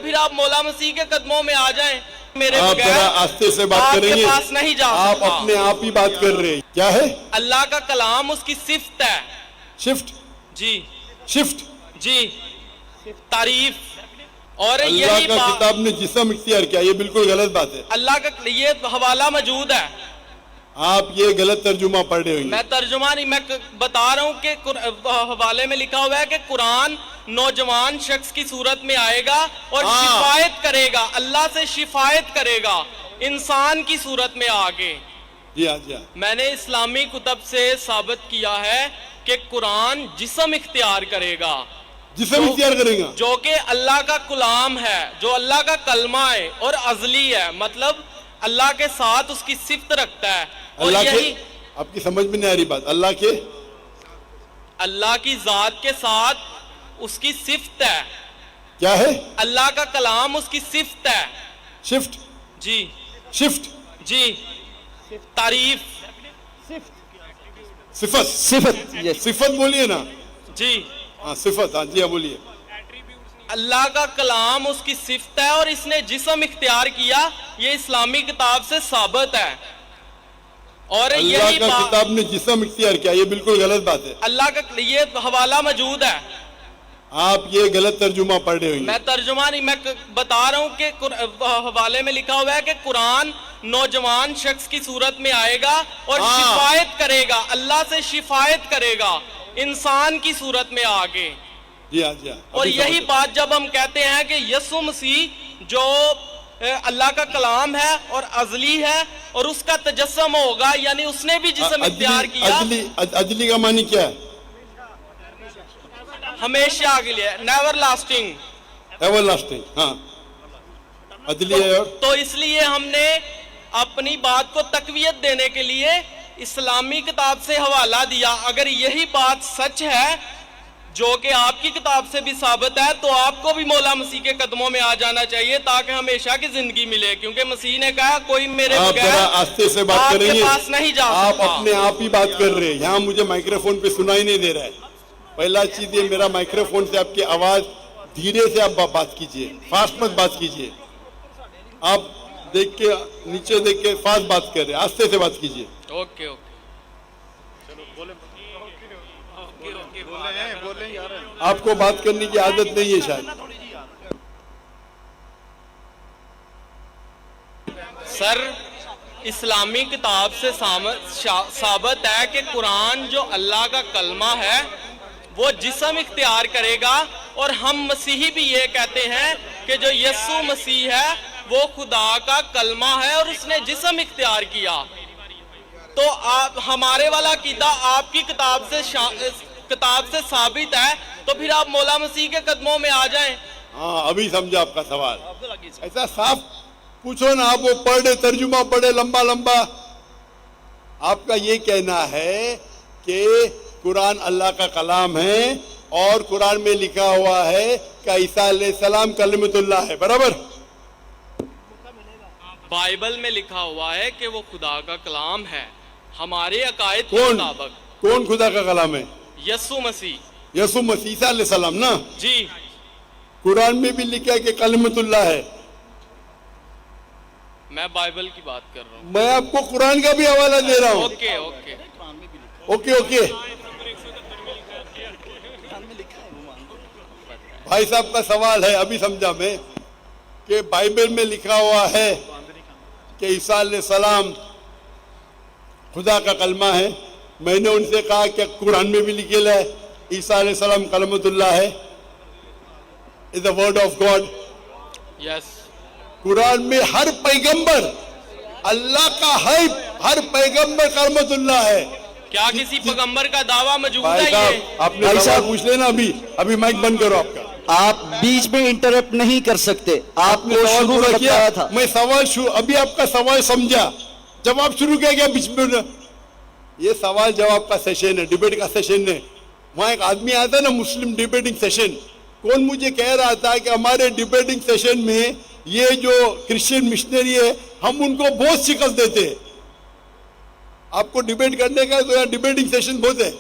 پھر آپ مولا مسیح کے قدموں میں آ جائیں. میرے آپ بغیر ذرا آہستہ سے بات آپ کریں کے گے. پاس نہیں جا آپ سکتا. اپنے آپ ہی بات کر رہے ہیں. کیا ہے؟ اللہ کا کلام اس کی صفت ہے. شفٹ جی شفٹ جی تعریف. اور اللہ یہی کا بات کتاب نے جسم اختیار کیا، یہ بالکل غلط بات ہے. اللہ کا یہ حوالہ موجود ہے. آپ یہ غلط ترجمہ پڑھ رہے ہوئے. میں ترجمہ نہیں، میں بتا رہا ہوں کہ حوالے میں لکھا ہوا ہے کہ قرآن نوجوان شخص کی صورت میں آئے گا اور شفایت کرے گا، اللہ سے شفایت کرے گا انسان کی صورت میں آگے. جی ہاں جی ہاں. میں نے اسلامی کتب سے ثابت کیا ہے کہ قرآن جسم اختیار کرے گا، جسم اختیار کرے گا، جو کہ اللہ کا کلام ہے، جو اللہ کا کلمہ ہے اور ازلی ہے، مطلب اللہ کے ساتھ اس کی صفت رکھتا ہے. اور اللہ کے، یہی آپ کی سمجھ میں نہیں آ رہی بات، اللہ کی ذات کے ساتھ اس کی صفت ہے. کیا ہے؟ اللہ کا کلام اس کی صفت ہے. شفٹ جی شفٹ جی تعریف. صفت صفت بولیے نا. جی ہاں صفت، ہاں جی ہاں بولیے. اللہ کا کلام اس کی صفت ہے اور اس نے جسم اختیار کیا، یہ اسلامی کتاب سے ثابت ہے. اور اللہ یہی کا بات کتاب نے جسم اختیار کیا، یہ بالکل غلط بات ہے. اللہ کا یہ حوالہ موجود ہے. آپ یہ غلط ترجمہ پڑھ رہے ہوئے. میں ترجمہ نہیں، میں بتا رہا ہوں کہ حوالے میں لکھا ہوا ہے کہ قرآن نوجوان شخص کی صورت میں آئے گا اور شفایت کرے گا، اللہ سے شفایت کرے گا انسان کی صورت میں آگے. جی ہاں جی ہاں. اور یہی بات جب ہم کہتے ہیں کہ یسوع مسیح جو اللہ کا کلام ہے اور ازلی ہے اور اس کا تجسم ہوگا، یعنی اس نے بھی جسم اختیار کیا. عدلی کا معنی کیا ہے؟ ہمیشہ کے لیے، نیور لاسٹنگ. Ever lasting. ہاں عدلی ہے. اور تو اس لیے ہم نے اپنی بات کو تقویت دینے کے لیے اسلامی کتاب سے حوالہ دیا. اگر یہی بات سچ ہے جو کہ آپ کی کتاب سے بھی ثابت ہے، تو آپ کو بھی مولا مسیح کے قدموں میں آ جانا چاہیے تاکہ ہمیشہ کی زندگی ملے، کیونکہ مسیح نے کہا کوئی میرے آپ بغیر ذرا آہستہ سے بات آپ کریں کے گے. پاس نہیں جا آپ سکتا. اپنے آپ ہی بات کر رہے ہیں. یہاں مجھے مائکرو فون پہ سنائی نہیں دے رہا ہے. پہلا چیز یہ، میرا مائکرو فون سے آپ کی آواز دھیرے سے آپ بات کیجئے، فاسٹ مت بات کیجئے. آپ دیکھ کے نیچے دیکھ کے فاسٹ بات کر رہے ہیں، آہستہ سے بات کیجئے. Okay okay. آپ کو بات کرنے کی عادت نہیں ہے شاید. سر، اسلامی کتاب سے ثابت ہے کہ قرآن جو اللہ کا کلمہ ہے وہ جسم اختیار کرے گا، اور ہم مسیحی بھی یہ کہتے ہیں کہ جو یسوع مسیح ہے وہ خدا کا کلمہ ہے اور اس نے جسم اختیار کیا. تو ہمارے والا عقیدہ آپ کی کتاب سے ثابت ہے، تو پھر آپ مولا مسیح کے قدموں میں آ جائیں. ہاں ابھی سمجھا آپ کا سوال. ایسا صاف پوچھو نا. آپ وہ پڑھے ترجمہ پڑھے لمبا لمبا. آپ کا یہ کہنا ہے کہ قرآن اللہ کا کلام ہے اور قرآن میں لکھا ہوا ہے کہ عیسیٰ علیہ السلام کلمۃ اللہ ہے، برابر؟ بائبل میں لکھا ہوا ہے کہ وہ خدا کا کلام ہے ہمارے عقائد کے کون مطابق. کون خدا کا کلام ہے؟ یسوع مسیح. یسوع مسیح عیسیٰ علیہ السلام نا. جی قرآن میں بھی لکھا ہے کہ کلمۃ اللہ ہے. میں بائبل کی بات کر رہا ہوں. میں آپ کو قرآن کا بھی حوالہ دے رہا ہوں. Okay okay. Okay okay. بھائی صاحب کا سوال ہے، ابھی سمجھا میں، کہ بائبل میں لکھا ہوا ہے کہ عیسیٰ علیہ السلام خدا کا کلمہ ہے. میں نے ان سے کہا کہ قرآن میں بھی لکھا ہے عیسیٰ علیہ السلام کلمۃ اللہ ہے، is the word of God. یس. قرآن میں ہر پیغمبر اللہ کا ہے، ہر پیغمبر کلمۃ اللہ ہے. کیا کسی پیغمبر کا دعویٰ موجود بھائی ہے صاحب یہ؟ آپ نے سوال پوچھ لینا. ابھی مائک بند کرو آپ کا. آپ بیچ میں انٹرپٹ نہیں کر سکتے. آپ نے سوال شروع پورا میں کیا، بتایا تھا. میں سوال ابھی آپ کا سوال سمجھا، جواب شروع کیا گیا بیچ میں. یہ سوال جواب کا سیشن ہے، ڈیبیٹ کا سیشن ہے. وہاں ایک آدمی آتا نا، مسلم ڈیبیٹنگ سیشن. کون مجھے کہہ رہا تھا کہ ہمارے ڈیبیٹنگ سیشن میں یہ جو کرسچین مشنری ہے ہم ان کو بہت شکست دیتے ہیں. آپ کو ڈیبیٹ کرنے کا تو یہاں ڈیبیٹنگ سیشن بہت ہے.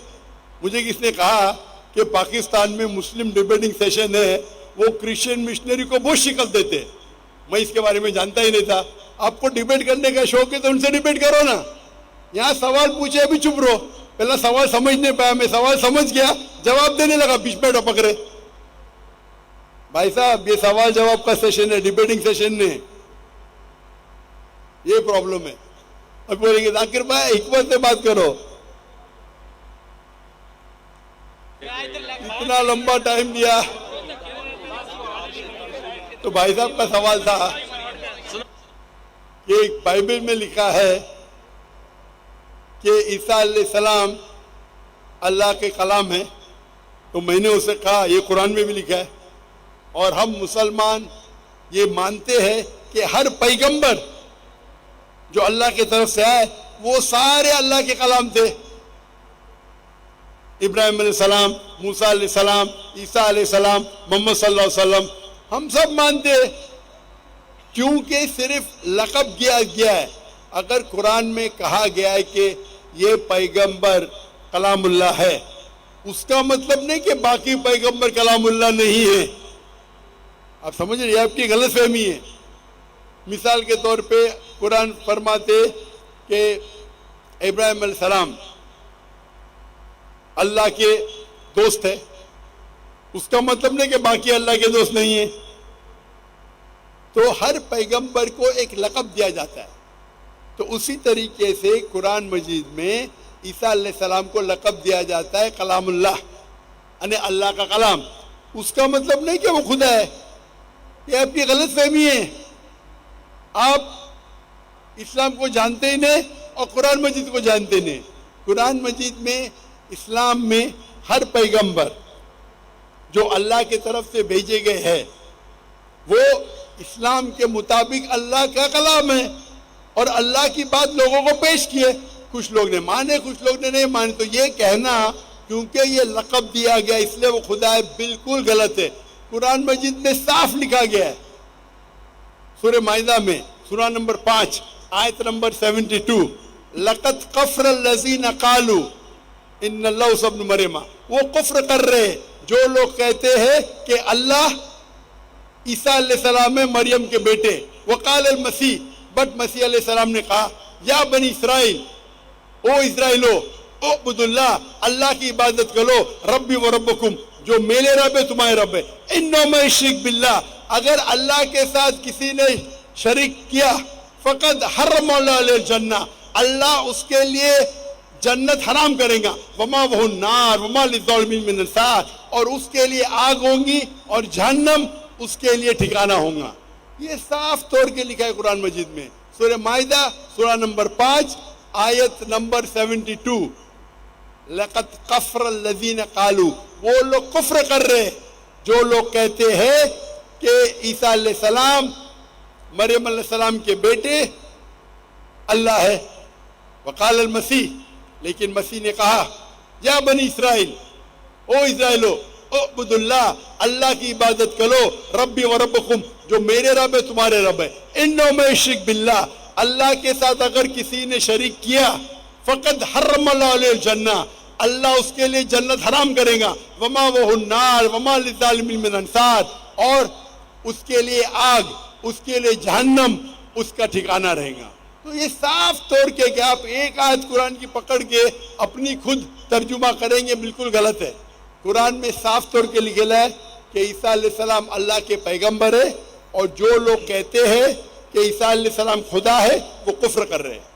مجھے کس نے کہا کہ پاکستان میں مسلم ڈیبیٹنگ سیشن ہے وہ کرسچن مشنری کو بہت شکل دیتے. میں اس کے بارے میں جانتا ہی نہیں تھا. آپ کو ڈیبیٹ کرنے کا شوق ہے تو ان سے ڈیبیٹ کرو نا. یہاں سوال پوچھے ابھی چپ رہو. پہلا سوال سمجھ نہیں پایا, میں سوال سمجھ گیا, جواب دینے لگا, بیچ میں ٹپک رہے. بھائی صاحب یہ سوال جواب کا سیشن ہے, ڈیبیٹنگ سیشن نہیں. یہ پرابلم ہے. اب بولیں گے ذاکر بھائی حکمت سے بات کرو. اتنا لمبا ٹائم دیا. تو بھائی صاحب کا سوال تھا کہ بائبل میں لکھا ہے کہ عیسیٰ علیہ السلام اللہ کے کلام ہے. تو میں نے اسے کہا یہ قرآن میں بھی لکھا ہے, اور ہم مسلمان یہ مانتے ہیں کہ ہر پیغمبر جو اللہ کی طرف سے آئے وہ سارے اللہ کے کلام تھے. ابراہیم علیہ السلام, موسیٰ علیہ السلام, عیسیٰ علیہ السلام, محمد صلی اللہ علیہ وسلم, ہم سب مانتے ہیں. کیونکہ صرف لقب دیا گیا ہے. اگر قرآن میں کہا گیا ہے کہ یہ پیغمبر کلام اللہ ہے, اس کا مطلب نہیں کہ باقی پیغمبر کلام اللہ نہیں ہے. آپ سمجھ رہے, آپ کی غلط فہمی ہے. مثال کے طور پہ قرآن فرماتے کہ ابراہیم علیہ السلام اللہ کے دوست ہے, اس کا مطلب نہیں کہ باقی اللہ کے دوست نہیں ہیں. تو ہر پیغمبر کو ایک لقب دیا جاتا ہے. تو اسی طریقے سے قرآن مجید میں عیسیٰ علیہ السلام کو لقب دیا جاتا ہے کلام اللہ, یعنی اللہ کا کلام. اس کا مطلب نہیں کہ وہ خدا ہے. یہ آپ کی غلط فہمی ہے. آپ اسلام کو جانتے ہی نہیں اور قرآن مجید کو جانتے نہیں. قرآن مجید میں اسلام میں ہر پیغمبر جو اللہ کی طرف سے بھیجے گئے ہیں وہ اسلام کے مطابق اللہ کا کلام ہے, اور اللہ کی بات لوگوں کو پیش کیے. کچھ لوگ نے مانے, کچھ لوگ نے نہیں مانے. تو یہ کہنا کیونکہ یہ لقب دیا گیا اس لیے وہ خدا ہے, بالکل غلط ہے. قرآن مجید میں صاف لکھا گیا ہے, سورہ مائدہ میں سورہ نمبر 5 آیت نمبر 72, لَقَدْ قَفْرَ الَّذِينَ قَالُوا ان اللہ عیسیٰ ابن مریم. وہ کفر کر رہے ہیں جو لوگ کہتے ہیں کہ اللہ عیسیٰ علیہ السلام ہے مریم کے بیٹے. وقال المسیح, بٹ مسیح علیہ السلام نے کہا یا بنی اسرائیل, او اسرائیلو, اعبد اللہ, اللہ کی عبادت کرو, ربی و ربکم, جو میرے رب ہے تمہارے رب ہے. انہ من یشرک باللہ, اگر اللہ کے ساتھ کسی نے شریک کیا, فقد حرم اللہ علیہ الجنہ, اللہ اس کے لیے جنت حرام کرے گا. وما وہ النار وما للظالمین من انصار, اور اس کے لیے آگ ہوں گی اور جہنم اس کے لیے ٹھکانہ ہوگا. یہ صاف طور کے لکھا ہے قرآن مجید میں. سورہ مائدہ سورہ نمبر 5 آیت نمبر 72, لَقَدْ قَفْرَ الَّذِينَ قَالُوا, وہ لوگ کفر کر رہے جو لوگ کہتے ہیں کہ عیسیٰ علیہ السلام مریم علیہ السلام کے بیٹے اللہ ہے. وقال المسیح, لیکن مسیح نے کہا یا بنی اسرائیل, او اسرائیلو, اعبد اللہ, اللہ کی عبادت کرو, ربی و ربکم, جو میرے رب ہے تمہارے رب ہے. انہ من یشرک باللہ, اللہ کے ساتھ اگر کسی نے شریک کیا, فقد حرم اللہ علیہ الجنہ, اللہ اس کے لیے جنت حرام کرے گا. وما وہ النار وما للظالمین من انصار, اور اس کے لیے آگ, اس کے لیے جہنم اس کا ٹھکانہ رہے گا. تو یہ صاف طور کہ آپ ایک آیت قرآن کی پکڑ کے اپنی خود ترجمہ کریں گے, بالکل غلط ہے. قرآن میں صاف طور کے لکھا ہے کہ عیسیٰ علیہ السلام اللہ کے پیغمبر ہے, اور جو لوگ کہتے ہیں کہ عیسیٰ علیہ السلام خدا ہے وہ کفر کر رہے ہیں.